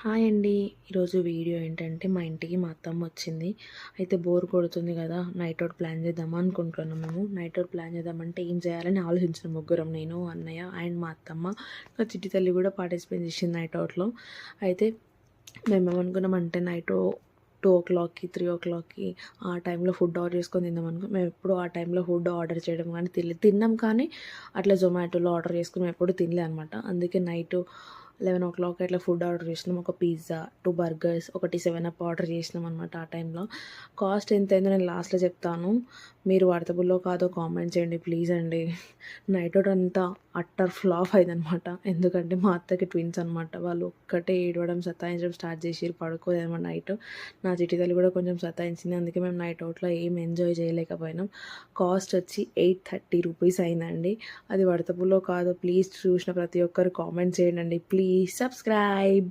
Hi అండి. ఈరోజు video ఏంటంటే మా ఇంటికి మా అత్తమ్మ వచ్చింది. అయితే బోర్ కొడుతుంది కదా, నైట్ అవుట్ ప్లాన్ చేద్దామా అనుకుంటున్నాం. మేము నైట్ అవుట్ ప్లాన్ చేద్దామంటే ఏం చేయాలని ఆలోచించిన ముగ్గురం, నేను, అన్నయ్య అండ్ మా అత్తమ్మ. నా చిట్టి తల్లి కూడా పార్టిసిపేట్ చేసింది నైట్ అవుట్లో. అయితే మేము ఏమనుకున్నామంటే నైట్ 2:00కి 3:00కి ఆ టైంలో ఫుడ్ ఆర్డర్ చేసుకొని తిందాం అనుకో. మేము ఎప్పుడు ఆ టైంలో ఫుడ్ ఆర్డర్ చేయడం కానీ తిన్నాం, కానీ అట్లా జొమాటోలో ఆర్డర్ చేసుకుని మేము ఎప్పుడు తినలే అనమాట. అందుకే నైట్ 11:00 అట్లా ఫుడ్ ఆర్డర్ చేసినాం. ఒక పిజ్జా, 2 బర్గర్స్, ఒకటి 7 అప్ ఆర్డర్ చేసినాం అనమాట. ఆ టైంలో కాస్ట్ ఎంత అయిందో నేను లాస్ట్లో చెప్తాను. మీరు వర్తబుల్లో కాదో కామెంట్ చేయండి ప్లీజ్ అండి. నైట్ అవుట్ అంతా అట్టర్ ఫ్లాప్ అయిందనమాట. ఎందుకంటే మా అత్తకి ట్విన్స్ అనమాట. వాళ్ళు ఒక్కటే ఏడవడం, సతాయించడం స్టార్ట్ చేసిర్రు. పడుకోదనమాట నైట్. నా చిట్టి తల్లి కూడా కొంచెం సతాయించింది. అందుకే మేము నైట్ అవుట్లో ఏం ఎంజాయ్ చేయలేకపోయినాం. కాస్ట్ వచ్చి 830 రూపీస్ అయిందండి. అది వర్తబుల్లో కాదో ప్లీజ్ చూసిన ప్రతి ఒక్కరు కామెంట్ చేయండి. Please subscribe.